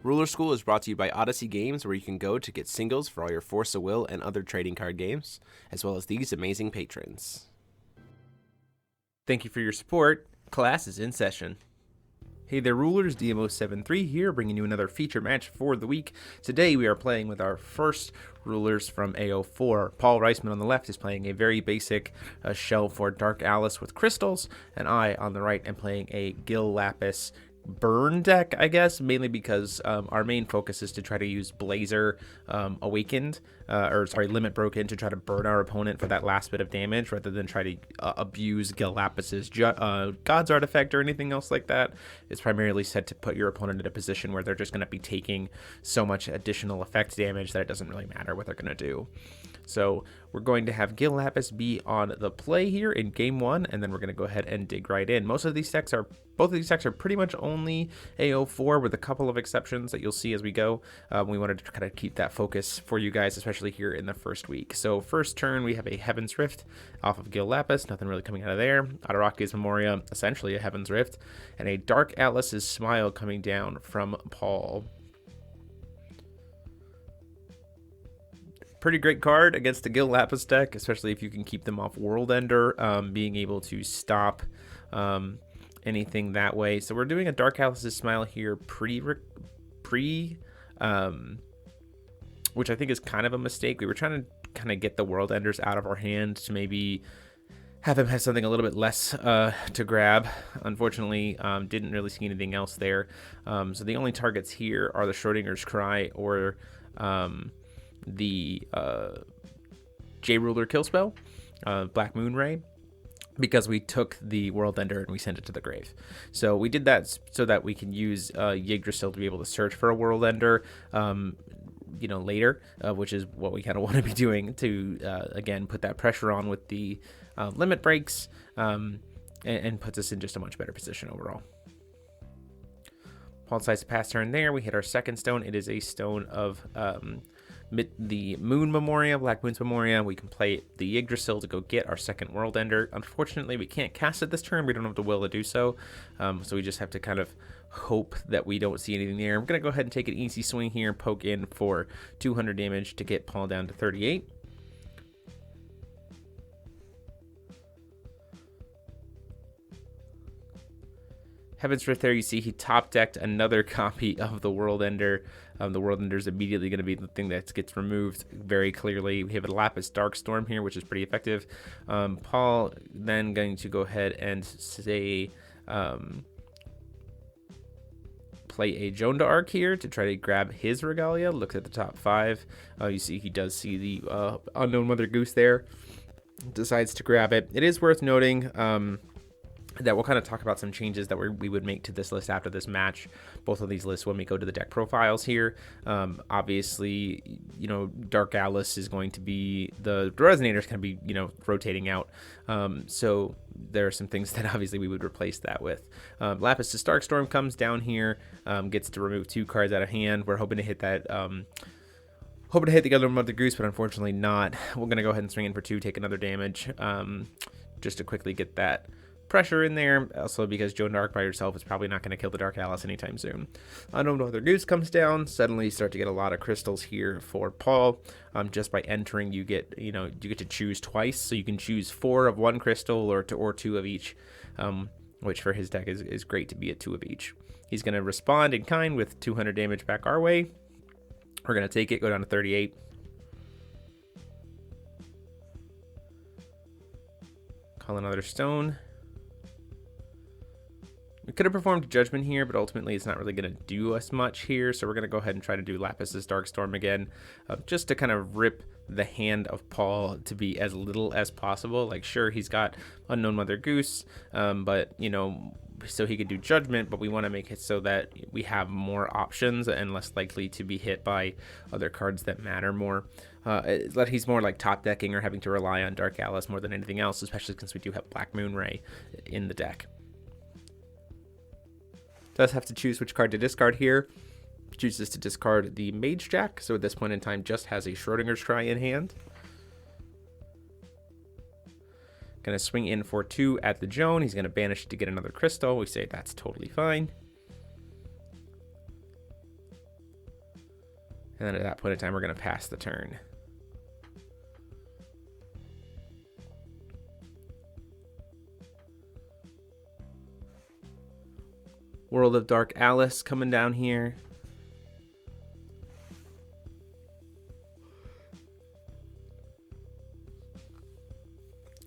Ruler School is brought to you by Odyssey Games, where you can go to get singles for all your Force of Will and other trading card games, as well as these amazing patrons. Thank you for your support. Class is in session. Hey there, Rulers, DMO73 here, bringing you another feature match for the week. Today we are playing with our first Rulers from AO4. Paul Reissmann on the left is playing a very basic shell for Dark Alice with crystals, and I on the right am playing a Gil Lapis burn deck, I guess, mainly because our main focus is to try to use Blazer Awakened, Limit Broken, to try to burn our opponent for that last bit of damage, rather than try to abuse Gil Lapis's God's Artifact or anything else like that. It's primarily set to put your opponent in a position where they're just going to be taking so much additional effect damage that it doesn't really matter what they're going to do. So we're going to have Gil Lapis be on the play here in game one, and then we're going to go ahead and dig right in. Both of these decks are pretty much only AO4, with a couple of exceptions that you'll see as we go. We wanted to kind of keep that focus for you guys, especially here in the first week. So first turn, we have a Heaven's Rift off of Gil Lapis, nothing really coming out of there. Ataraki's Memoria, essentially a Heaven's Rift, and a Dark Atlas's Smile coming down from Paul. Pretty great card against the Gil Lapis deck, especially if you can keep them off World Ender, being able to stop anything that way. So we're doing a Dark Atlas's Smile here which I think is kind of a mistake. We were trying to kind of get the World Enders out of our hand to maybe have him have something a little bit less to grab. Unfortunately, didn't really see anything else there. So the only targets here are the Schrodinger's Cry or the J-Ruler kill spell, Black Moon Ray, because we took the World Ender and we sent it to the grave. So we did that so that we can use Yggdrasil to be able to search for a World Ender later, which is what we kind of want to be doing to, again, put that pressure on with the limit breaks, and puts us in just a much better position overall. Paul decides to pass turn there. We hit our second stone. It is a stone of the Moon Memoria, Black Moon's Memoria. We can play the Yggdrasil to go get our second World Ender. Unfortunately, we can't cast it this turn. We don't have the will to do so. So we just have to kind of hope that we don't see anything there. I'm going to go ahead and take an easy swing here and poke in for 200 damage to get Paul down to 38. Heaven's Rift there, you see he top decked another copy of the World Ender. The World Ender is immediately going to be the thing that gets removed very clearly. We have a Lapis Darkstorm here, which is pretty effective. Paul then going to go ahead and say play a Joan d'Arc here to try to grab his Regalia. Look at the top five. You see he does see the Unknown Mother Goose there. Decides to grab it. It is worth noting that we'll kind of talk about some changes that we would make to this list after this match. Both of these lists when we go to the deck profiles here. Obviously, Dark Alice is going to be, the Resonator is going to be, rotating out. So there are some things that obviously we would replace that with. Lapis to Starkstorm comes down here, gets to remove 2 cards out of hand. We're hoping to hit that, hoping to hit the other Mother Goose, but unfortunately not. We're going to go ahead and swing in for 2, take another damage, just to quickly get that pressure in there, also because Joan d'Arc by herself is probably not going to kill the Dark Alice anytime soon. Unknown Mother Goose comes down. Suddenly you start to get a lot of crystals here for Paul. Just by entering, you get to choose twice, so you can choose 4 of one crystal or 2 of each, which for his deck is great to be at 2 of each. He's going to respond in kind with 200 damage back our way. We're going to take it, go down to 38. Call another stone. We could have performed Judgment here, but ultimately it's not really going to do us much here. So we're going to go ahead and try to do Lapis's Darkstorm again, just to kind of rip the hand of Paul to be as little as possible. Like, sure, he's got Unknown Mother Goose, but, so he could do Judgment, but we want to make it so that we have more options and less likely to be hit by other cards that matter more. That he's more like top decking or having to rely on Dark Alice more than anything else, especially since we do have Black Moon Ray in the deck. Does have to choose which card to discard here. Chooses to discard the Mage Jack, so at this point in time just has a Schrodinger's Cry in hand. Going to swing in for 2 at the Joan. He's going to banish to get another crystal. We say that's totally fine. And then at that point in time, we're going to pass the turn. World of Dark Alice coming down here.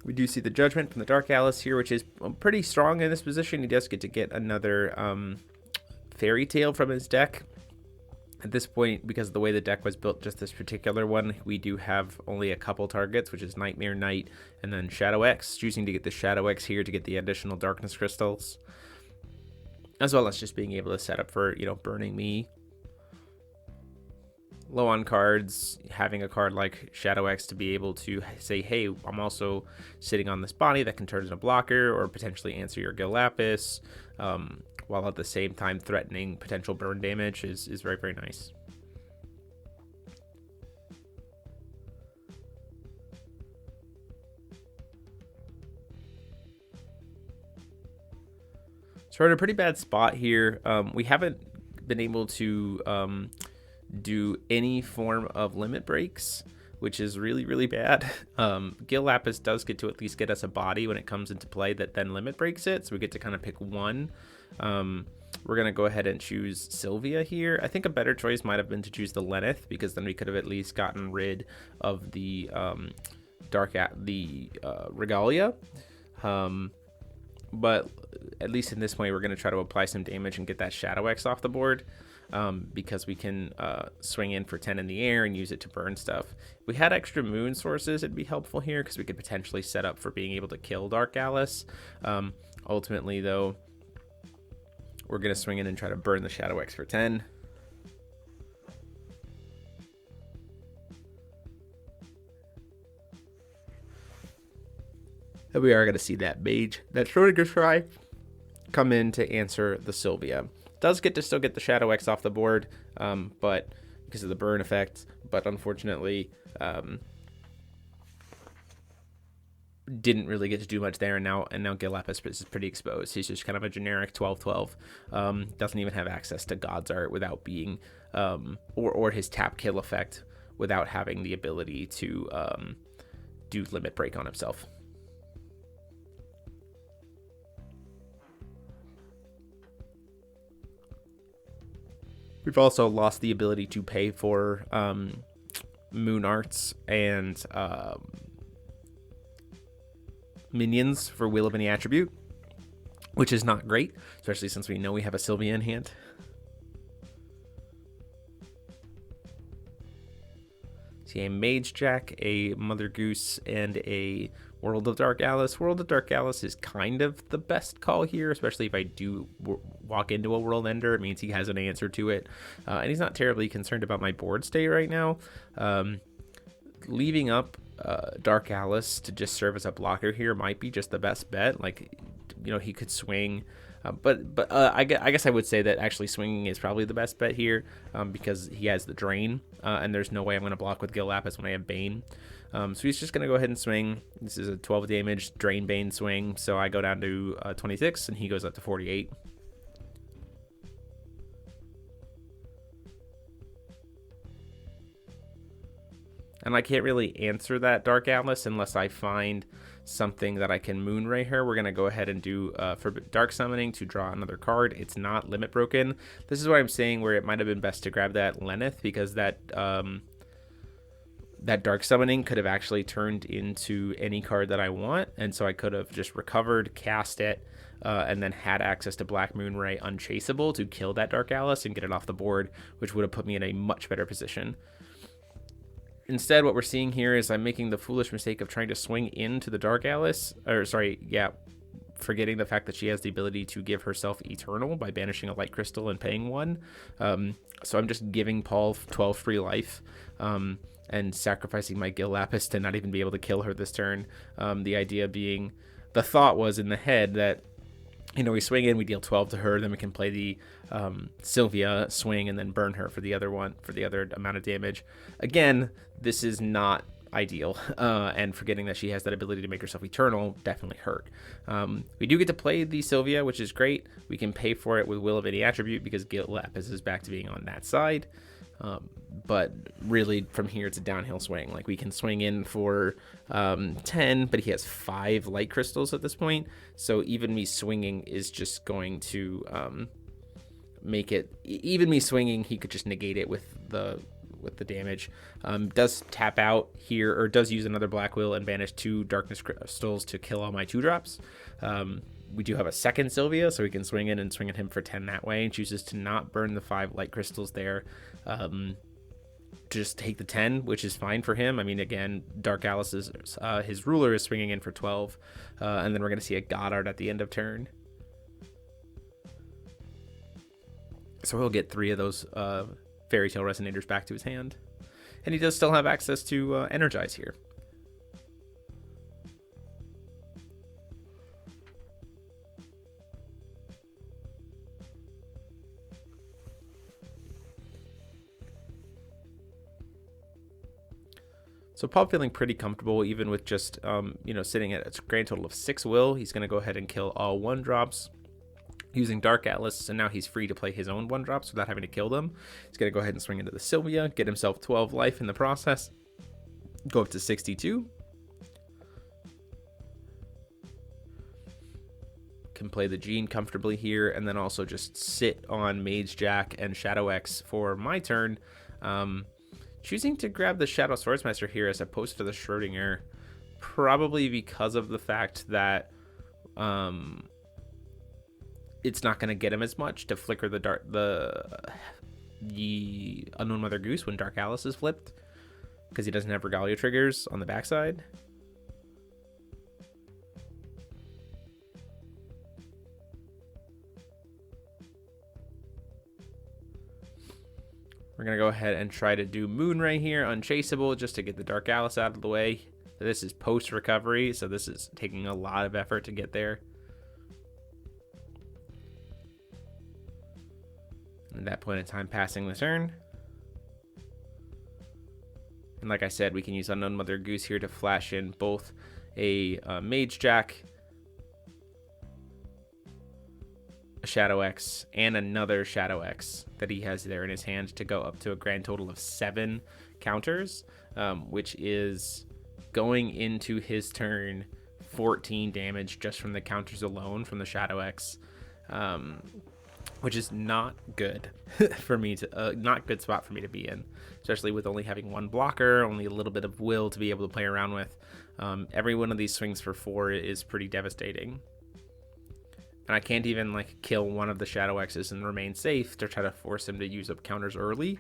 We do see the Judgment from the Dark Alice here, which is pretty strong in this position. He does get another Fairy Tale from his deck. At this point, because of the way the deck was built, just this particular one, we do have only a couple targets, which is Nightmare Knight and then Shadow X, choosing to get the Shadow X here to get the additional Darkness Crystals, as well as just being able to set up for, you know, burning me. Low on cards, having a card like Shadow X to be able to say, hey, I'm also sitting on this body that can turn into a blocker or potentially answer your Gil Lapis, while at the same time threatening potential burn damage is very, very nice. So we're in a pretty bad spot here. We haven't been able to do any form of limit breaks, which is really, really bad. Gil Lapis does get to at least get us a body when it comes into play that then limit breaks it, so we get to kind of pick one. We're going to go ahead and choose Sylvia here. I think a better choice might have been to choose the Lenneth, because then we could have at least gotten rid of the Regalia. But at least in this point, we're going to try to apply some damage and get that Shadow X off the board, because we can swing in for 10 in the air and use it to burn stuff. If we had extra moon sources, it'd be helpful here, because we could potentially set up for being able to kill Dark Alice. Ultimately, though, we're going to swing in and try to burn the Shadow X for 10. And we are going to see that Mage, that Schrödinger Scry, come in to answer the Sylvia. Does get to still get the Shadow X off the board, but because of the burn effect, but unfortunately didn't really get to do much there, and now Gil Lapis is pretty exposed. He's just kind of a generic 12/12. Doesn't even have access to God's Art without being or his tap kill effect without having the ability to do limit break on himself. We've also lost the ability to pay for Moon Arts and minions for Will of any Attribute, which is not great, especially since we know we have a Sylvia in hand. See a Mage Jack, a Mother Goose, and a World of Dark Alice. World of Dark Alice is kind of the best call here, especially if I do walk into a World Ender. It means he has an answer to it, and he's not terribly concerned about my board state right now. Leaving up Dark Alice to just serve as a blocker here might be just the best bet. Like, you know, he could swing, but I guess I would say that actually swinging is probably the best bet here, because he has the Drain, and there's no way I'm going to block with Gil Lapis when I have Bane. So he's just going to go ahead and swing. This is a 12 damage Drain Bane swing, so I go down to 26, and he goes up to 48. And I can't really answer that Dark Alice unless I find something that I can Moonray her. We're going to go ahead and do for Dark Summoning to draw another card. It's not limit broken. This is what I'm saying, where it might have been best to grab that Lenneth, because that that Dark Summoning could have actually turned into any card that I want, and so I could have just recovered, cast it, and then had access to Black Moonray unchaseable to kill that Dark Alice and get it off the board, which would have put me in a much better position. Instead, what we're seeing here is I'm making the foolish mistake of trying to swing into the Dark Alice, forgetting the fact that she has the ability to give herself Eternal by banishing a Light Crystal and paying 1. So I'm just giving Paul 12 free life, and sacrificing my Gil Lapis to not even be able to kill her this turn. The idea being, the thought was in the head that, you know, we swing in, we deal 12 to her, then we can play the Sylvia swing and then burn her for the other one, for the other amount of damage. Again, this is not ideal, and forgetting that she has that ability to make herself eternal definitely hurt. We do get to play the Sylvia, which is great. We can pay for it with Will of any Attribute because Gil Lapis is back to being on that side. But really, from here, it's a downhill swing. Like, we can swing in for 10, but he has 5 light crystals at this point. So even me swinging is just going to make it... Even me swinging, he could just negate it with the damage. Does tap out here, or does use another Black Will and banish 2 darkness crystals to kill all my 2-drops. We do have a second Sylvia, so we can swing in and swing at him for 10 that way, and chooses to not burn the 5 light crystals there. Just take the 10, which is fine for him. I mean, again, Dark Alice's his ruler is swinging in for 12, and then we're going to see a Goddard at the end of turn. So he'll get 3 of those Fairy Tale Resonators back to his hand. And he does still have access to Energize here. So Paul feeling pretty comfortable, even with just, sitting at a grand total of 6 will. He's going to go ahead and kill all 1-drops using Dark Atlas, and now he's free to play his own 1-drops without having to kill them. He's going to go ahead and swing into the Sylvia, get himself 12 life in the process, go up to 62. Can play the Gene comfortably here, and then also just sit on Mage Jack and Shadow X for my turn. Choosing to grab the Shadow Swordsmaster here as opposed to the Schrodinger, probably because of the fact that it's not going to get him as much to flicker the Unknown Mother Goose when Dark Alice is flipped, because he doesn't have Regalia triggers on the backside. We're going to go ahead and try to do Moonray here, Unchaseable, just to get the Dark Alice out of the way. This is post-recovery, so this is taking a lot of effort to get there. At that point in time, passing the turn. And like I said, we can use Unknown Mother Goose here to flash in both a Mage Jack, a Shadow X, and another Shadow X that he has there in his hand to go up to a grand total of 7 counters, which is going into his turn 14 damage just from the counters alone from the Shadow X, which is not good for me to not good spot for me to be in, especially with only having 1 blocker, only a little bit of will to be able to play around with. Every one of these swings for 4 is pretty devastating. And I can't even kill one of the Shadow X's and remain safe to try to force him to use up counters early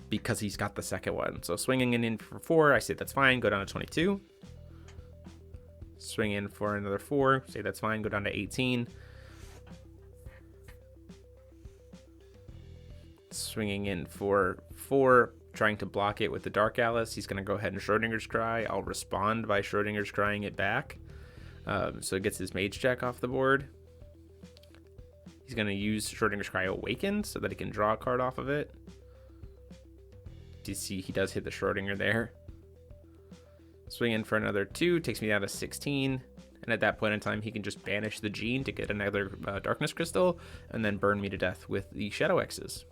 because he's got the second one. So swinging in for 4, I say that's fine, go down to 22. Swing in for another 4, say that's fine, go down to 18. Swinging in for 4, trying to block it with the Dark Alice. He's going to go ahead and Schrodinger's Cry. I'll respond by Schrodinger's Crying it back. So it gets his Mage Jack off the board. He's going to use Schrodinger's Cry Awakened so that he can draw a card off of it. Do you see he does hit the Schrodinger there? Swing in for another 2, takes me down to 16. And at that point in time, he can just banish the Gene to get another Darkness Crystal and then burn me to death with the Shadow X's.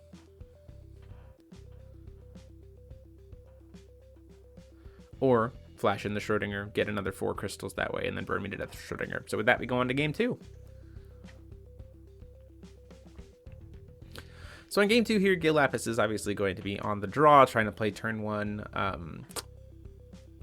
Or flash in the Schrodinger, get another 4 crystals that way, and then burn me to death with Schrodinger. So with that, we go on to game 2. So in game 2 here, Gil Lapis is obviously going to be on the draw, trying to play turn 1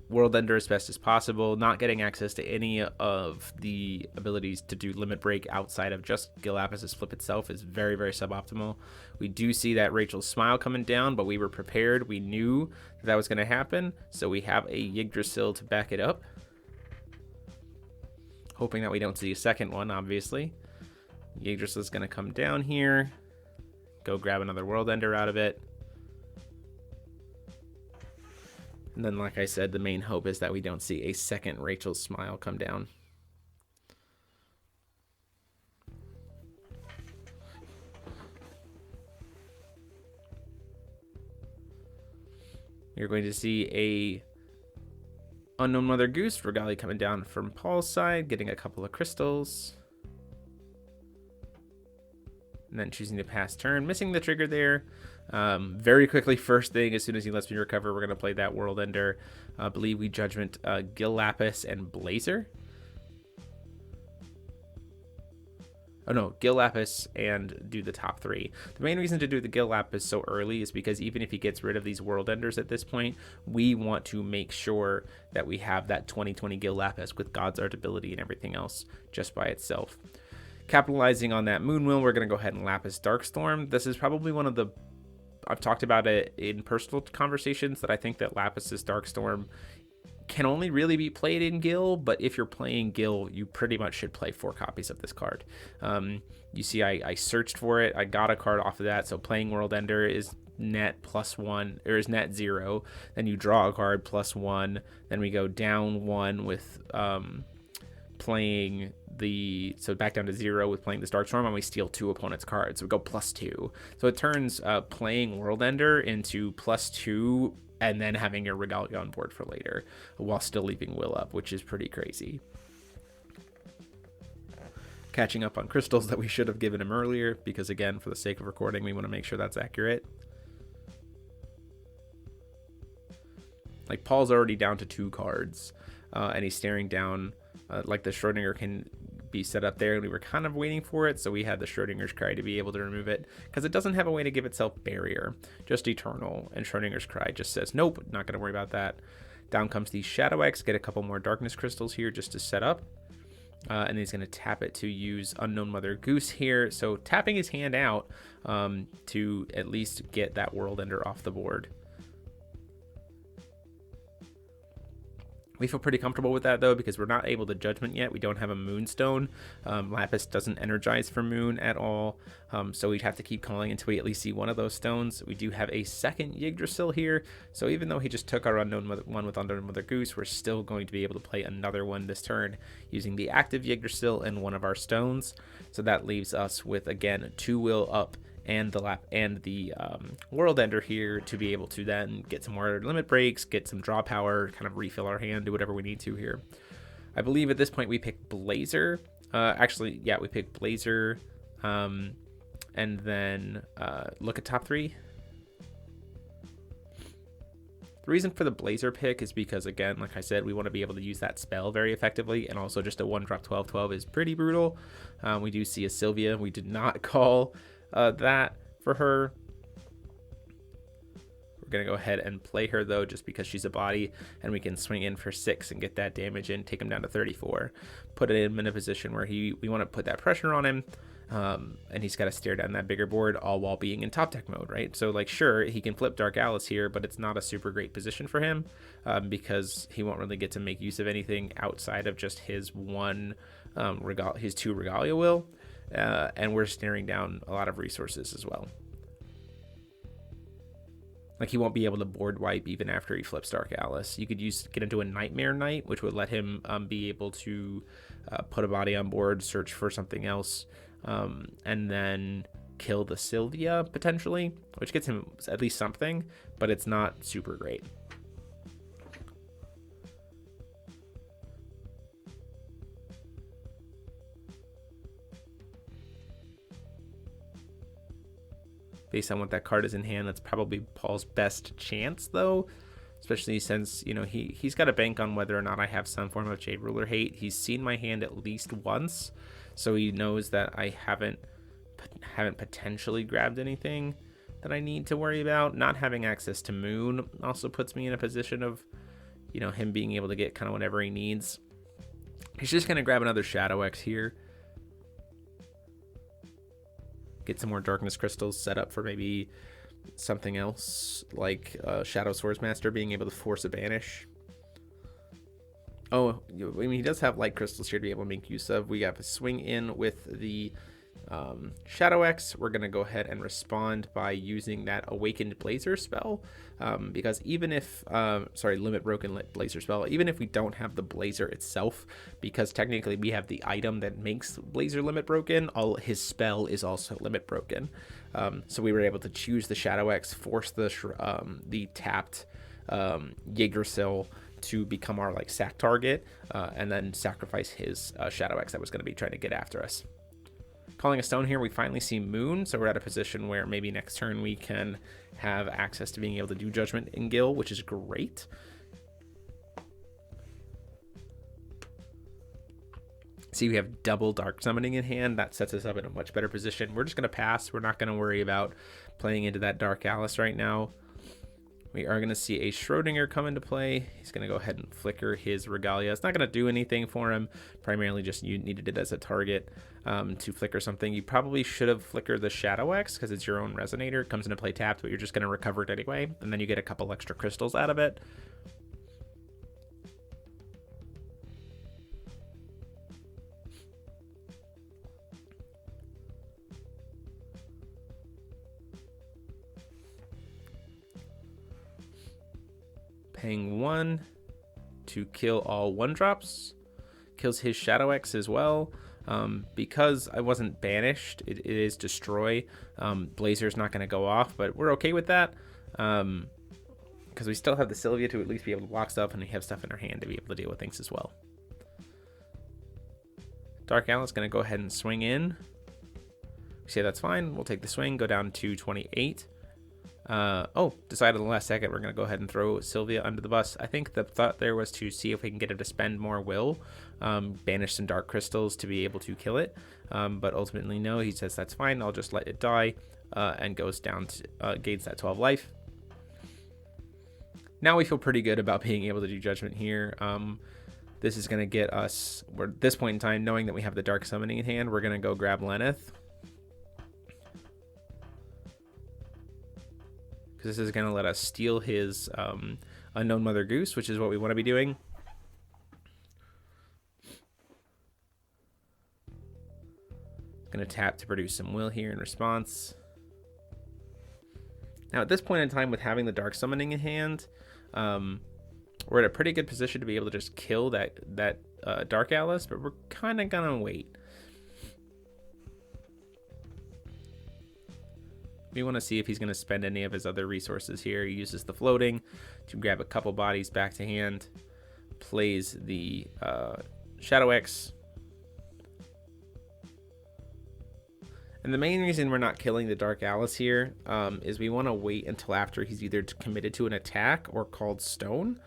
World Ender as best as possible, not getting access to any of the abilities to do Limit Break outside of just Gil Lapis's flip itself is very, very suboptimal. We do see that Rachel's Smile coming down, but we were prepared. We knew that was going to happen, so we have a Yggdrasil to back it up. Hoping that we don't see a second one, obviously. Yggdrasil is going to come down here. Go grab another World Ender out of it. And then, like I said, the main hope is that we don't see a second Rachel's Smile come down. You're going to see a Unknown Mother Goose, Regalia coming down from Paul's side, getting a couple of crystals. And then choosing to pass turn, missing the trigger there. Very quickly, first thing, as soon as he lets me recover, we're going to play that World Ender. I believe we Judgment Gil Lapis and Blazer. Oh no, Gil Lapis and do the top 3. The main reason to do the Gil Lapis so early is because even if he gets rid of these World Enders at this point, we want to make sure that we have that 2020 Gil Lapis with God's Art ability and everything else just by itself. Capitalizing on that Moon Will, we're going to go ahead and Lapis Darkstorm. This is probably one of the... I've talked about it in personal conversations that I think that Lapis' Darkstorm can only really be played in Gil, but if you're playing Gil, you pretty much should play 4 copies of this card. You see, I searched for it. I got a card off of that, so playing World Ender is net +1, or is net 0. Then you draw a card +1. Then we go down 1 with playing the... So back down to 0 with playing this Darkstorm, and we steal 2 opponent's cards. So we go +2. So it turns playing World Ender into +2 and then having your Regalia on board for later while still leaving Will up, which is pretty crazy. Catching up on crystals that we should have given him earlier, because again, for the sake of recording, we want to make sure that's accurate. Like, Paul's already down to 2 cards, and he's staring down, like the Schrodinger can be set up there, and we were kind of waiting for it, so we had the Schrodinger's Cry to be able to remove it, because it doesn't have a way to give itself barrier, just Eternal, and Schrodinger's Cry just says, nope, not going to worry about that. Down comes the Shadow X, get a couple more Darkness Crystals here just to set up, and he's going to tap it to use Unknown Mother Goose here, so tapping his hand out to at least get that World Ender off the board. We feel pretty comfortable with that, though, because we're not able to Judgment yet. We don't have a Moonstone. Lapis doesn't energize for Moon at all, so we'd have to keep calling until we at least see one of those stones. We do have a second Yggdrasil here, so even though he just took our one with Unknown Mother Goose, we're still going to be able to play another one this turn using the active Yggdrasil and one of our stones. So that leaves us with, again, 2 Will up and the World Ender here to be able to then get some more limit breaks, get some draw power, kind of refill our hand, do whatever we need to here. I believe at this point we pick Blazer. Actually, yeah, we pick Blazer, and then look at top 3. The reason for the Blazer pick is because, again, like I said, we want to be able to use that spell very effectively, and also just a 1-drop 12/12 is pretty brutal. We do see a Sylvia. We did not call that for her. We're going to go ahead and play her, though, just because she's a body, and we can swing in for 6 and get that damage in, take him down to 34. Put him in a position where we want to put that pressure on him, and he's got to stare down that bigger board, all while being in top deck mode, right? So, like, sure, he can flip Dark Alice here, but it's not a super great position for him, because he won't really get to make use of anything outside of just his his 2 Regalia Will. And we're staring down a lot of resources as well. Like, he won't be able to board wipe even after he flips Dark Alice. You could get into a Nightmare Knight, which would let him be able to put a body on board, search for something else, and then kill the Sylvia, potentially, which gets him at least something, but it's not super great. Based on what that card is in hand, that's probably Paul's best chance, though, especially since, you know, he's got to bank on whether or not I have some form of Jade Ruler hate. He's seen my hand at least once, so he knows that I haven't potentially grabbed anything that I need to worry about. Not having access to Moon also puts me in a position of, you know, him being able to get kind of whatever he needs. He's just going to grab another Shadow X here. Get some more Darkness Crystals set up for maybe something else, like Shadow Swordsmaster being able to force a banish. Oh, I mean, he does have Light Crystals here to be able to make use of. We have a swing in with the Shadow X. We're going to go ahead and respond by using that Awakened Blazer spell, because even if, Limit Broken Blazer spell, even if we don't have the Blazer itself, because technically we have the item that makes Blazer limit broken, his spell is also limit broken. So we were able to choose the Shadow X, force the tapped Yggdrasil to become our sack target, and then sacrifice his Shadow X that was going to be trying to get after us. Calling a stone here, we finally see Moon, so we're at a position where maybe next turn we can have access to being able to do Judgment in Gil, which is great. See, we have double Dark Summoning in hand. That sets us up in a much better position. We're just going to pass. We're not going to worry about playing into that Dark Alice right now. We are going to see a Schrodinger come into play. He's going to go ahead and flicker his Regalia. It's not going to do anything for him. Primarily just you needed it as a target to flicker something. You probably should have flickered the Shadow X because it's your own Resonator. It comes into play tapped, but you're just going to recover it anyway. And then you get a couple extra crystals out of it. Paying 1 to kill all 1-drops. Kills his Shadow X as well. Because I wasn't banished, it is destroy. Blazer's not going to go off, but we're okay with that. Because we still have the Sylvia to at least be able to block stuff, and we have stuff in our hand to be able to deal with things as well. Dark Alice going to go ahead and swing in. We say that's fine. We'll take the swing, go down to 28. Decided in the last second we're going to go ahead and throw Sylvia under the bus. I think the thought there was to see if we can get her to spend more will, banish some dark crystals to be able to kill it. But ultimately, no, he says that's fine. I'll just let it die and goes down to gains that 12 life. Now we feel pretty good about being able to do Judgment here. This is going to get us, we're at this point in time, knowing that we have the Dark Summoning in hand, we're going to go grab Lenneth. This is going to let us steal his Unknown Mother Goose, which is what we want to be doing. Going to tap to produce some will here in response. Now at this point in time, with having the Dark Summoning in hand, we're in a pretty good position to be able to just kill that Dark Alice, but we're kind of going to wait. We want to see if he's going to spend any of his other resources here. He uses the floating to grab a couple bodies back to hand. Plays the Shadow X. And the main reason we're not killing the Dark Alice here is we want to wait until after he's either committed to an attack or called stone.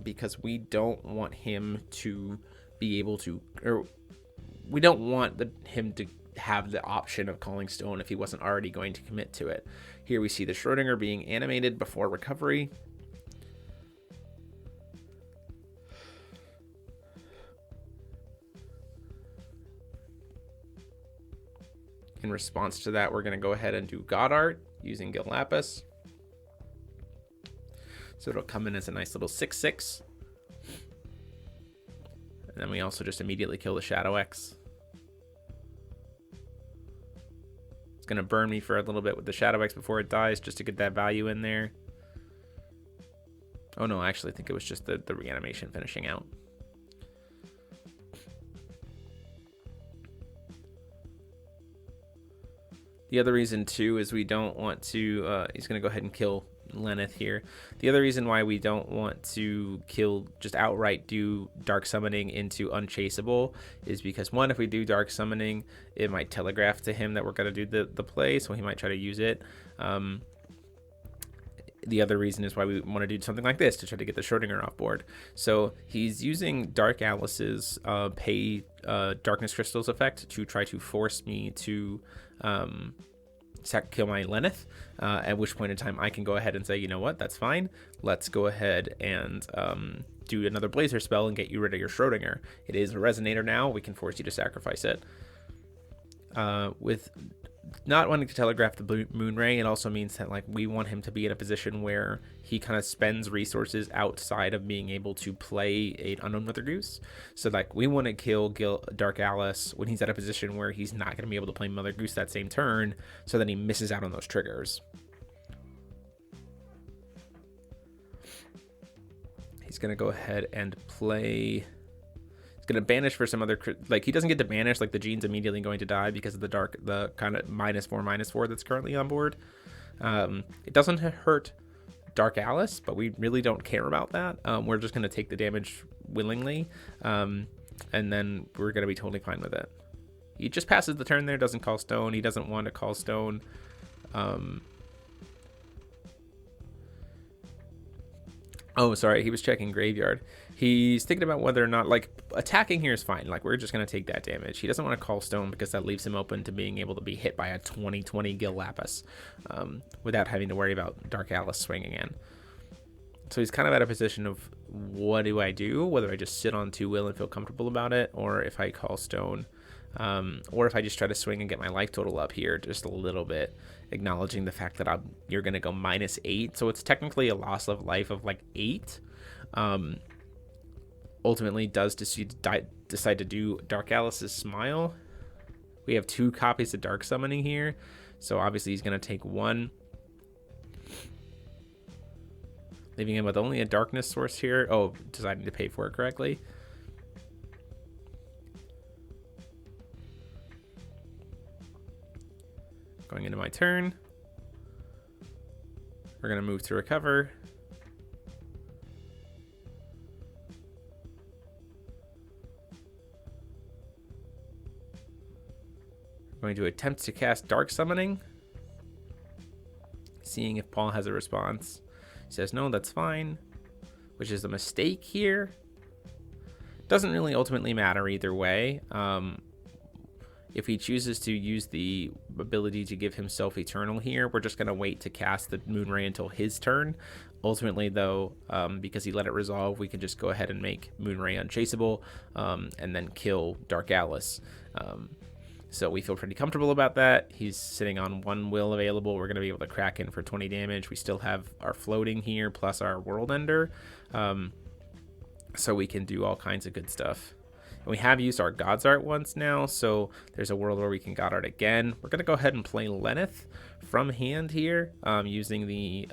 Because we don't want him to be able to... or we don't want him to have the option of calling stone if he wasn't already going to commit to it. Here we see the Schrodinger being animated before recovery. In response to that, we're going to go ahead and do God Art using Gil Lapis. So it'll come in as a nice little 6/6. And then we also just immediately kill the Shadow X. Going to burn me for a little bit with the Shadow X before it dies just to get that value in there. Oh no, I actually think it was just the reanimation finishing out. The other reason too is we don't want to he's going to go ahead and kill Lenneth here. The other reason why we don't want to kill, just outright do Dark Summoning into Unchaseable, is because one, if we do Dark Summoning, it might telegraph to him that we're going to do the play, so he might try to use it. The other reason is why we want to do something like this to try to get the Schrodinger off board. So he's using Dark Alice's pay Darkness Crystals effect to try to force me to kill my Lenneth, at which point in time I can go ahead and say, you know what, that's fine. Let's go ahead and do another Blazer spell and get you rid of your Schrodinger. It is a Resonator now. We can force you to sacrifice it. With not wanting to telegraph the Moon Ray, it also means that like we want him to be in a position where he kind of spends resources outside of being able to play an Unknown Mother Goose. So like we want to kill Dark Alice when he's at a position where he's not going to be able to play Mother Goose that same turn, so that he misses out on those triggers. He's going to go ahead and play... Going to banish for some other, like he doesn't get to banish, like the Gene's immediately going to die because of the kind of -4/-4 that's currently on board. It doesn't hurt Dark Alice, but we really don't care about that. We're just going to take the damage willingly, and then we're going to be totally fine with it. He just passes the turn there, doesn't call stone. He doesn't want to call stone. Oh, sorry, he was checking graveyard. He's thinking about whether or not, like, attacking here is fine. Like, we're just going to take that damage. He doesn't want to call stone because that leaves him open to being able to be hit by a 20/20 Gil Lapis without having to worry about Dark Alice swinging in. So he's kind of at a position of, what do I do? Whether I just sit on 2 will and feel comfortable about it, or if I call stone, or if I just try to swing and get my life total up here just a little bit, acknowledging the fact that you're going to go -8. So it's technically a loss of life of like 8. Ultimately does decide to do Dark Alice's Smile. We have 2 copies of Dark Summoning here. So obviously he's going to take 1. Leaving him with only a darkness source here. Oh, deciding to pay for it correctly. Going into my turn. We're going to move to recover. We're going to attempt to cast Dark Summoning. Seeing if Paul has a response. He says, no, that's fine, which is a mistake here. Doesn't really ultimately matter either way. If he chooses to use the ability to give himself Eternal here, we're just going to wait to cast the Moonray until his turn. Ultimately, though, because he let it resolve, we can just go ahead and make Moonray unchaseable and then kill Dark Alice. So we feel pretty comfortable about that. He's sitting on 1 will available. We're going to be able to crack in for 20 damage. We still have our floating here plus our World Ender. So we can do all kinds of good stuff. And we have used our God's Art once now, so there's a world where we can God Art again. We're going to go ahead and play Lenneth from hand here, using the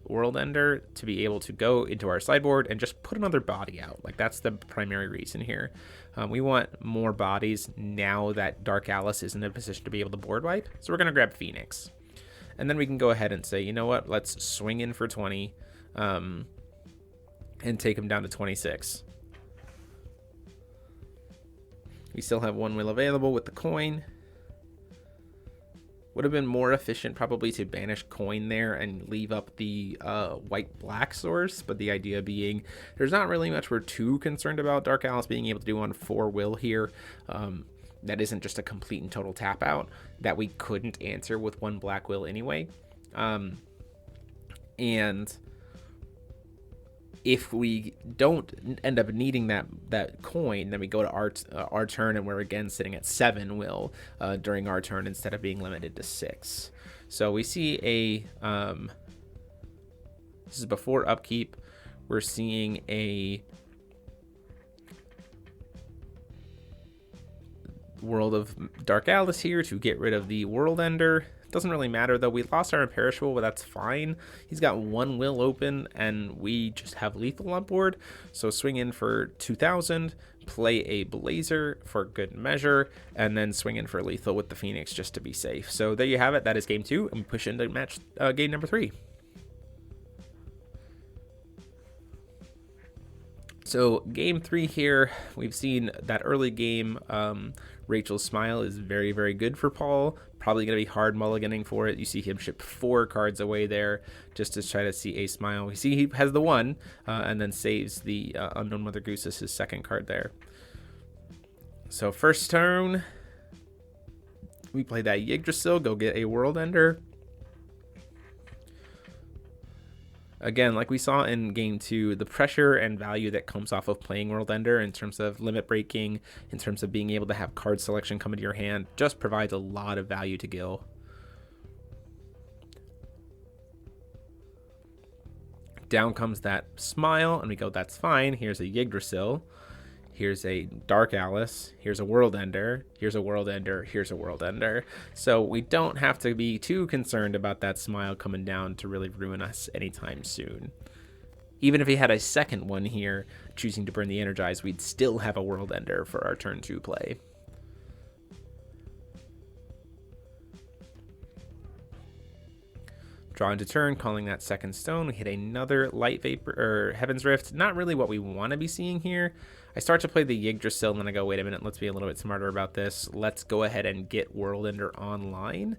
World Ender to be able to go into our sideboard and just put another body out. Like, that's the primary reason here. We want more bodies now that Dark Alice is in a position to be able to board wipe. So we're going to grab Phoenix. And then we can go ahead and say, you know what, let's swing in for 20 and take him down to 26. We still have 1 will available with the coin. Would have been more efficient probably to banish coin there and leave up the white-black source, but the idea being there's not really much we're too concerned about Dark Alice being able to do on 4 will here. That isn't just a complete and total tap out that we couldn't answer with 1 black will anyway. And if we don't end up needing that coin, then we go to our turn, and we're again sitting at 7 will during our turn instead of being limited to 6. So we see this is before upkeep. We're seeing a World of Dark Alice here to get rid of the World Ender. Doesn't really matter though. We lost our Imperishable, but that's fine. He's got 1 will open and we just have lethal on board. So swing in for 2,000, play a Blazer for good measure, and then swing in for lethal with the Phoenix just to be safe. So there you have it. That is game 2, and we push into match game number 3. So game 3 here, we've seen that early game. Rachel's Smile is very, very good for Paul. Probably going to be hard mulliganing for it. You see him ship 4 cards away there just to try to see a Smile. We see he has the 1 and then saves the Unknown Mother Goose as his second card there. So first turn, we play that Yggdrasil, go get a World Ender. Again, like we saw in game 2, the pressure and value that comes off of playing World Ender in terms of limit breaking, in terms of being able to have card selection come into your hand, just provides a lot of value to Gil. Down comes that Smile, and we go, that's fine. Here's a Yggdrasil. Here's a Dark Alice, here's a World Ender, here's a World Ender, here's a World Ender. So we don't have to be too concerned about that Smile coming down to really ruin us anytime soon. Even if he had a second one here, choosing to burn the Energize, we'd still have a World Ender for our turn 2 play. Draw into turn, calling that second stone. We hit another Light Vapor or Heaven's Rift. Not really what we want to be seeing here. I start to play the Yggdrasil, and then I go, wait a minute, let's be a little bit smarter about this. Let's go ahead and get World Ender online,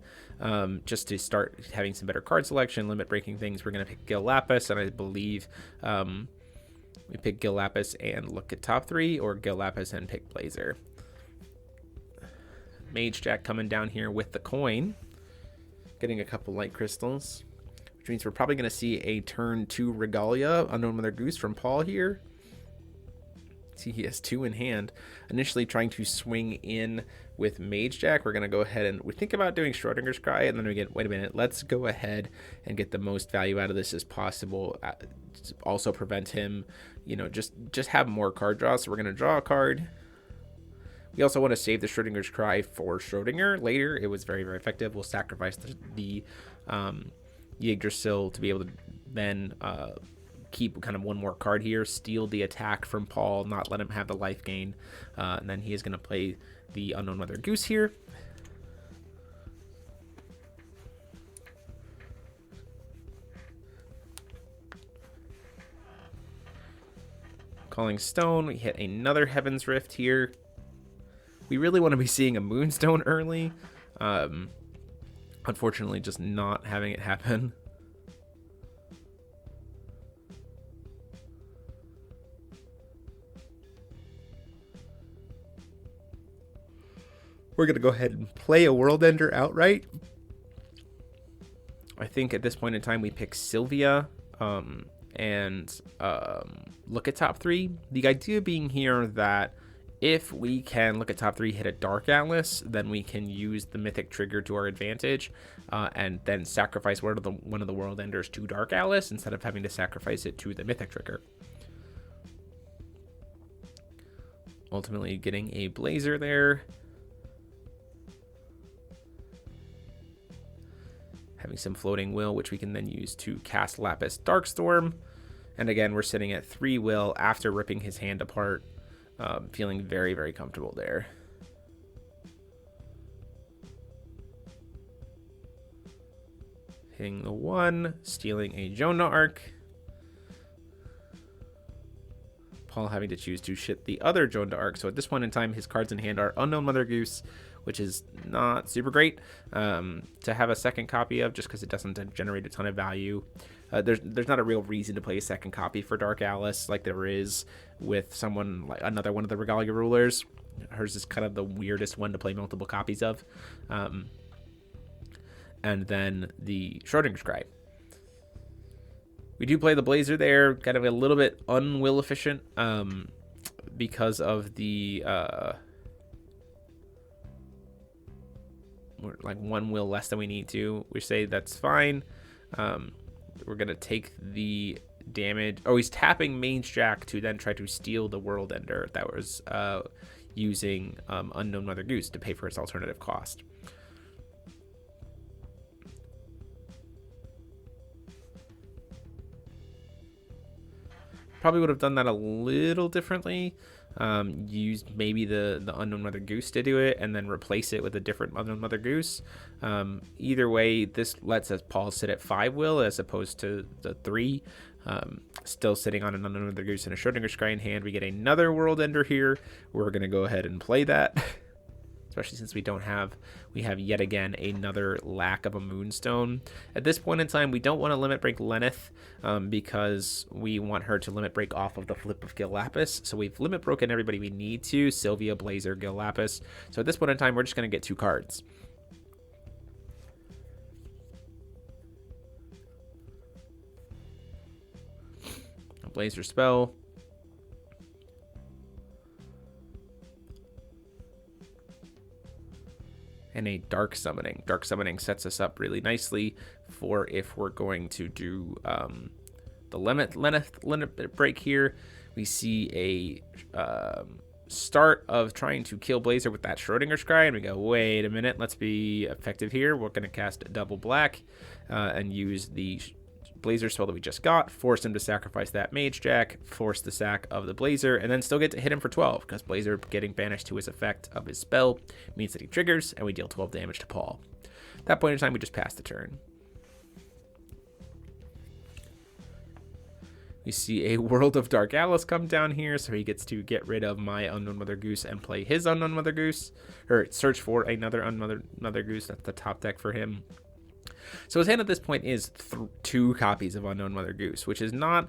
just to start having some better card selection, limit breaking things. We're going to pick Gil Lapis, and I believe we pick Gil Lapis and look at top 3, or Gil Lapis and pick Blazer. Mage Jack coming down here with the coin. Getting a couple light crystals, which means we're probably going to see a turn 2 Regalia, Unknown Mother Goose from Paul here. See, he has 2 in hand. Initially trying to swing in with Mage Jack. We're going to go ahead and we think about doing Schrodinger's Cry, and then we get, wait a minute, let's go ahead and get the most value out of this as possible. Also prevent him, you know, just have more card draws. So we're going to draw a card. We also want to save the Schrodinger's Cry for Schrodinger later. It was very, very effective. We'll sacrifice the Yggdrasil to be able to then keep kind of one more card here, steal the attack from Paul, not let him have the life gain. And then he is going to play the Unknown Mother Goose here. Calling Stone. We hit another Heaven's Rift here. We really want to be seeing a Moonstone early. Unfortunately, just not having it happen. We're going to go ahead and play a World Ender outright. I think at this point in time, we pick Sylvia and look at top 3. The idea being here that if we can look at top 3, hit a Dark Atlas, then we can use the Mythic trigger to our advantage, and then sacrifice one of the World Enders to Dark Atlas instead of having to sacrifice it to the Mythic trigger. Ultimately getting a Blazer there. Having some Floating Will, which we can then use to cast Lapis Darkstorm. And again, we're sitting at 3 will after ripping his hand apart. Feeling very, very comfortable there. Hitting the 1, stealing a Jonah Arc. Paul having to choose to ship the other Jonah Arc. So at this point in time, his cards in hand are Unknown Mother Goose, which is not super great to have a second copy of, just because it doesn't generate a ton of value. There's not a real reason to play a second copy for Dark Alice like there is with someone like another one of the Regalia rulers. Hers is kind of the weirdest one to play multiple copies of. And then the Schrodinger's Cry. We do play the Blazer there, kind of a little bit unwill efficient because of the we're like 1 will less than we need to. We say that's fine. We're gonna take the damage. Oh, he's tapping Mage Jack to then try to steal the World Ender that was using Unknown Mother Goose to pay for its alternative cost. Probably would have done that a little differently. Used maybe the Unknown Mother Goose to do it and then replace it with a different Unknown Mother Goose. Either way, this lets us Paul sit at 5 will as opposed to the 3. Still sitting on an Unknown Mother Goose and a Schrodinger's Cry in hand. We get another World Ender here. We're going to go ahead and play that. Especially since we have yet again another lack of a Moonstone. At this point in time, we don't want to limit break Lenneth because we want her to limit break off of the flip of Gil Lapis. So we've limit broken everybody we need to, Sylvia, Blazer, Gil Lapis. So at this point in time, we're just going to get 2 cards. A Blazer spell. And a Dark Summoning. Dark Summoning sets us up really nicely for if we're going to do the limit break here. We see a start of trying to kill Blazer with that Schrodinger's Cry, and we go, wait a minute, let's be effective here. We're going to cast double black and use the Blazer spell that we just got, force him to sacrifice that Mage Jack, force the sack of the Blazer, and then still get to hit him for 12, because Blazer getting banished to his effect of his spell means that he triggers, and we deal 12 damage to Paul. At that point in time, we just pass the turn. We see a World of Dark Alice come down here, so he gets to get rid of my Unknown Mother Goose and play his Unknown Mother Goose, or search for another Unknown Mother Goose. That's the top deck for him. So his hand at this point is 2 copies of Unknown Mother Goose, which is not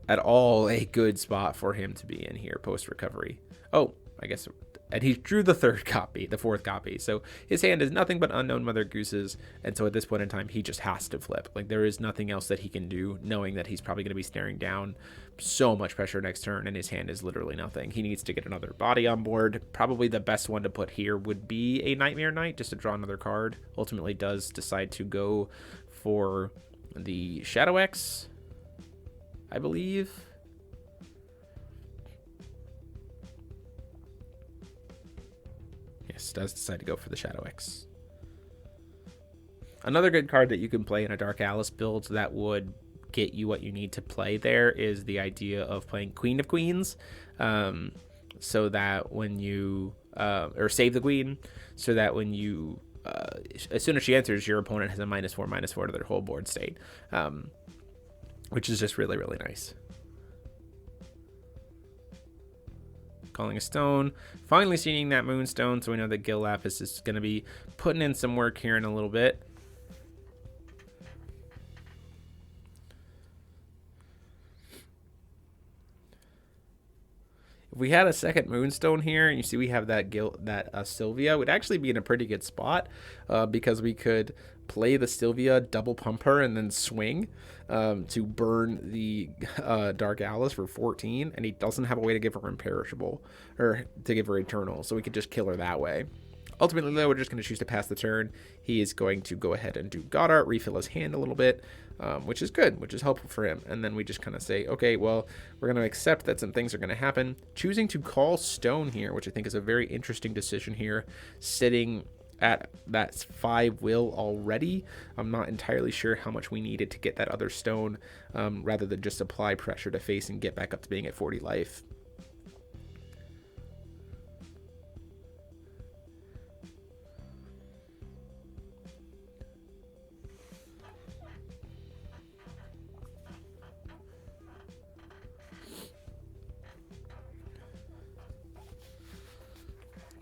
at all a good spot for him to be in here post-recovery. Oh, I guess... And he drew the 3rd copy, the 4th copy. So his hand is nothing but Unknown Mother Gooses. And so at this point in time, he just has to flip. Like, there is nothing else that he can do, knowing that he's probably going to be staring down so much pressure next turn, and his hand is literally nothing. He needs to get another body on board. Probably the best one to put here would be a Nightmare Knight, just to draw another card. Ultimately does decide to go for the Shadow X, I believe. Yes, does decide to go for the Shadow X. Another good card that you can play in a Dark Alice build that would get you what you need to play there is the idea of playing Queen of Queens, so that when you or Save the Queen, so that when you as soon as she enters, your opponent has a -4/-4 to their whole board state, which is just really, really nice. Calling a stone, finally seeing that Moonstone, so we know that Gil Lapis is going to be putting in some work here in a little bit. If we had a second Moonstone here, and you see we have that Sylvia, would actually be in a pretty good spot, because we could play the Sylvia, double pump her, and then swing to burn the Dark Alice for 14, and he doesn't have a way to give her imperishable, or to give her eternal, so we could just kill her that way. Ultimately, though, we're just going to choose to pass the turn. He is going to go ahead and do God Art, refill his hand a little bit, which is good, which is helpful for him. And then we just kind of say, okay, well, we're going to accept that some things are going to happen. Choosing to call stone here, which I think is a very interesting decision here, sitting at that 5 will already. I'm not entirely sure how much we needed to get that other stone, rather than just apply pressure to face and get back up to being at 40 life.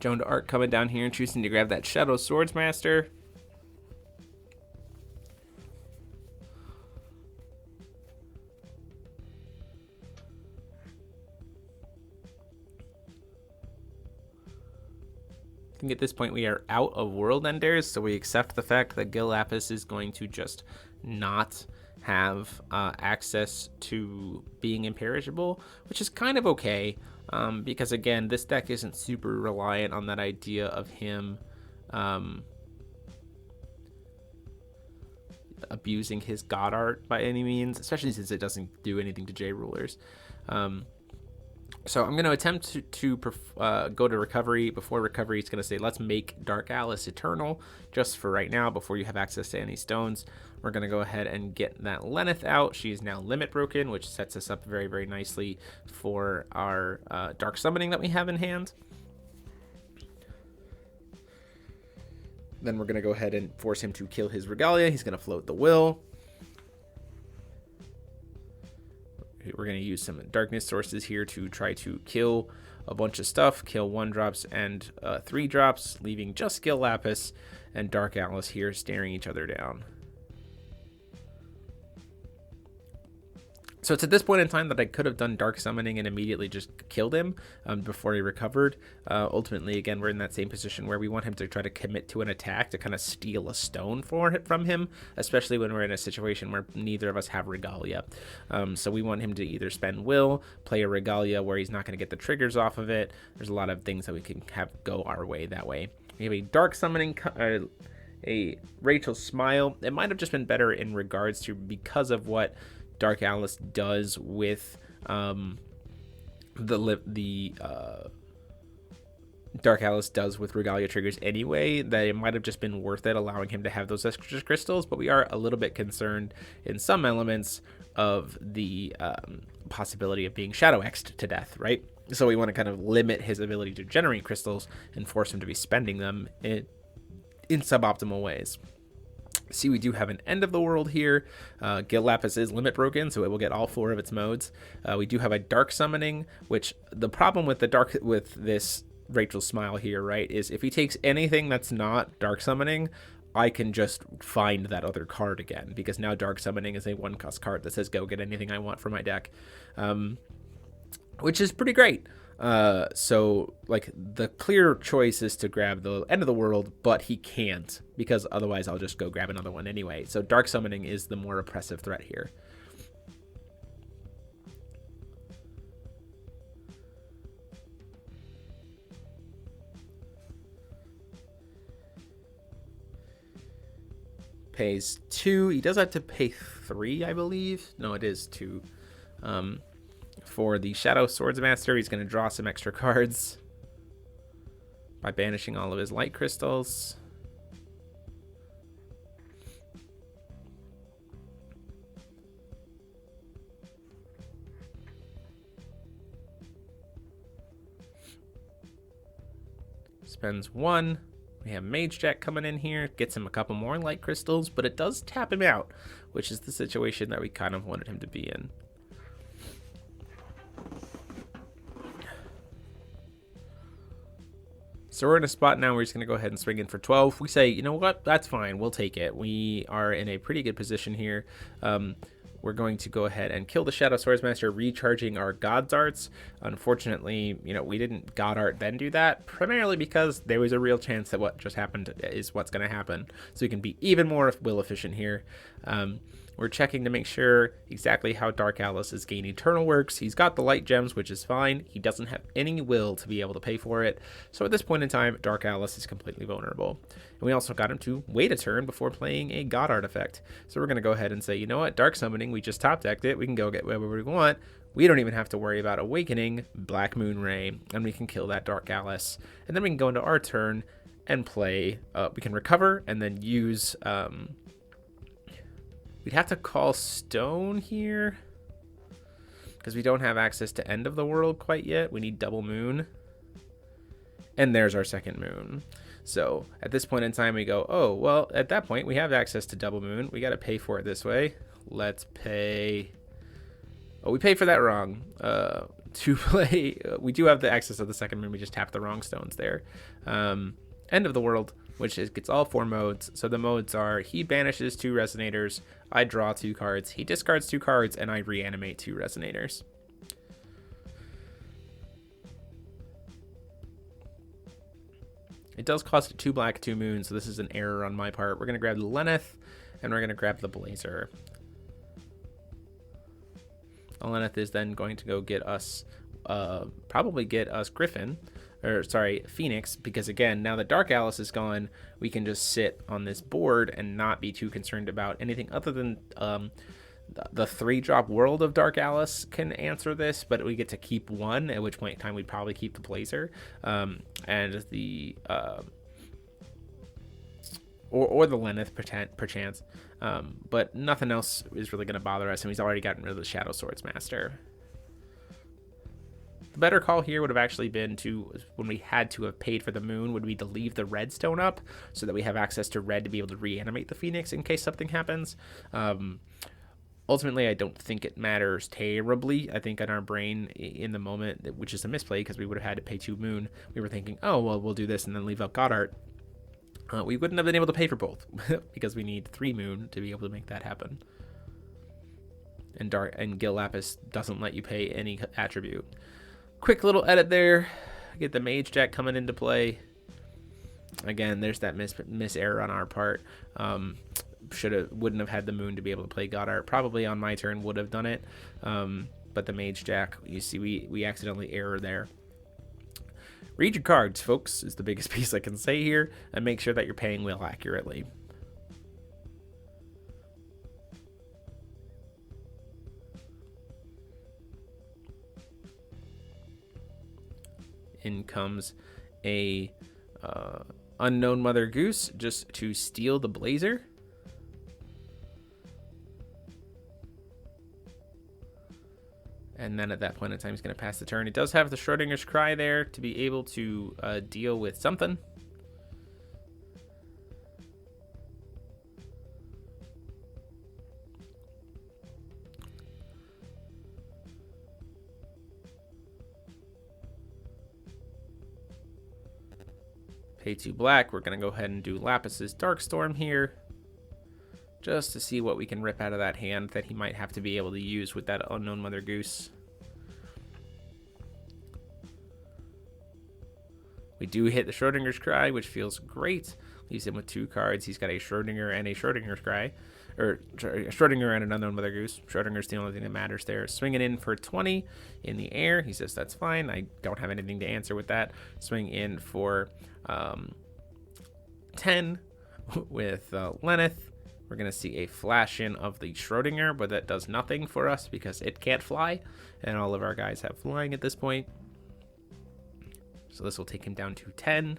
Joan to Art coming down here and choosing to grab that Shadow Swordsmaster. I think at this point we are out of World Enders, so we accept the fact that Gil Lapis is going to just not have access to being imperishable, which is kind of okay. Because again, this deck isn't super reliant on that idea of him abusing his God Art by any means, especially since it doesn't do anything to J rulers. So I'm going to attempt to go to recovery. Before recovery, it's going to say, let's make Dark Alice eternal, just for right now, before you have access to any stones. We're going to go ahead and get that Lenneth out. She is now limit broken, which sets us up very, very nicely for our Dark Summoning that we have in hand. Then we're going to go ahead and force him to kill his Regalia. He's going to float the Will. We're going to use some darkness sources here to try to kill a bunch of stuff, kill 1-drops and 3-drops, leaving just Gil Lapis and Dark Alice here staring each other down. So it's at this point in time that I could have done Dark Summoning and immediately just killed him before he recovered. Ultimately, again, we're in that same position where we want him to try to commit to an attack to kind of steal a stone from him, especially when we're in a situation where neither of us have Regalia. So we want him to either spend Will, play a Regalia where he's not going to get the triggers off of it. There's a lot of things that we can have go our way that way. We have a Dark Summoning, a Rachel's Smile. It might have just been better in regards to because of what Dark Alice does with Dark Alice does with Regalia triggers anyway, that it might have just been worth it allowing him to have those extra crystals, but we are a little bit concerned in some elements of the possibility of being Shadow X'd to death, right? So we want to kind of limit his ability to generate crystals and force him to be spending them in suboptimal ways. See, we do have an end of the world here. Gil Lapis is limit broken, so it will get all 4 of its modes. We do have a dark summoning, which the problem with this Rachel Smile here, right, is if he takes anything that's not dark summoning, I can just find that other card again, because now dark summoning is a 1-cost card that says go get anything I want for my deck, which is pretty great. So like the clear choice is to grab the end of the world, but he can't, because otherwise I'll just go grab another one anyway. So dark summoning is the more oppressive threat here. Pays 2. He does have to pay 3, I believe. No, it is 2. For the Shadow Swordsmaster, he's going to draw some extra cards by banishing all of his light crystals. Spends 1. We have Mage Jack coming in here, gets him a couple more light crystals, but it does tap him out, which is the situation that we kind of wanted him to be in. So we're in a spot now where he's going to go ahead and swing in for 12. We say, you know what, that's fine, we'll take it. We are in a pretty good position here. We're going to go ahead and kill the Shadow Swordsmaster, recharging our God's Arts. Unfortunately, you know, we didn't God Art then do that, primarily because there was a real chance that what just happened is what's going to happen. So we can be even more will efficient here. We're checking to make sure exactly how Dark Alice's Gain Eternal works. He's got the light gems, which is fine. He doesn't have any will to be able to pay for it. So at this point in time, Dark Alice is completely vulnerable. And we also got him to wait a turn before playing a God Artifact. So we're going to go ahead and say, you know what, Dark Summoning, we just top decked it. We can go get whatever we want. We don't even have to worry about Awakening Black Moon Ray, and we can kill that Dark Alice. And then we can go into our turn and play. We can recover and then use... we'd have to call Stone here because we don't have access to End of the World quite yet. We need Double Moon. And there's our second moon. So at this point in time, we go, oh, well, at that point, we have access to Double Moon. We got to pay for it this way. Let's pay... Oh, we paid for that wrong. To play... we do have the access of the second moon. We just tapped the wrong stones there. End of the World, which gets all 4 modes. So the modes are he banishes 2 resonators, I draw 2 cards, he discards 2 cards, and I reanimate 2 resonators. It does cost 2 black, 2 moons, so this is an error on my part. We're going to grab the Lenneth, and we're going to grab the Blazer. The Lenneth is then going to go get us, probably get us Griffin. Or sorry, Phoenix, because again, now that Dark Alice is gone, we can just sit on this board and not be too concerned about anything other than the 3-drop World of Dark Alice can answer this, but we get to keep 1, at which point in time we'd probably keep the Blazer, and the or the Lenneth perchance, but nothing else is really going to bother us, and he's already gotten rid of the Shadow Swordsmaster. The better call here would have actually been to, when we had to have paid for the moon, would be to leave the red stone up so that we have access to red to be able to reanimate the Phoenix in case something happens. Ultimately, I don't think it matters terribly. I think in our brain in the moment, which is a misplay because we would have had to pay 2 moon, we were thinking, oh, well, we'll do this and then leave up God Art. We wouldn't have been able to pay for both because we need 3 moon to be able to make that happen. And Gil Lapis doesn't let you pay any attribute. Quick little edit there. Get the Mage Jack coming into play. Again, there's that miss error on our part. Wouldn't have had the moon to be able to play God Art. Probably on my turn would have done it. But the Mage Jack, you see, we accidentally error there. Read your cards, folks, is the biggest piece I can say here, and make sure that you're paying will accurately. In comes a unknown Mother Goose just to steal the Blazer. And then at that point in time, he's going to pass the turn. It does have the Schrodinger's Cry there to be able to deal with something. Pay 2 black. We're going to go ahead and do Lapis's Darkstorm here, just to see what we can rip out of that hand that he might have to be able to use with that Unknown Mother Goose. We do hit the Schrodinger's Cry, which feels great. Leaves him with 2 cards. He's got a Schrodinger and a Schrodinger's Cry. Or a Schrodinger and an Unknown Mother Goose. Schrodinger's the only thing that matters there. Swinging in for 20 in the air. He says that's fine. I don't have anything to answer with that. Swing in for 10 with Lenneth. We're going to see a flash in of the Schrodinger, but that does nothing for us because it can't fly. And all of our guys have flying at this point. So this will take him down to 10.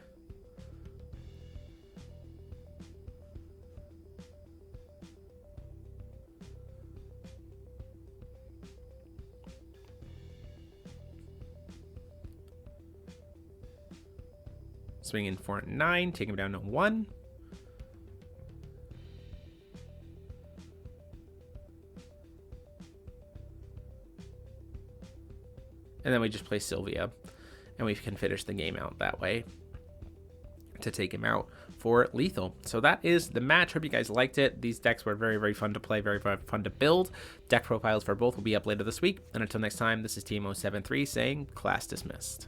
Swing in for 9, take him down to 1. And then we just play Sylvia, and we can finish the game out that way to take him out for lethal. So that is the match. Hope you guys liked it. These decks were very, very fun to play, very, very fun to build. Deck profiles for both will be up later this week. And until next time, this is TMO73 saying class dismissed.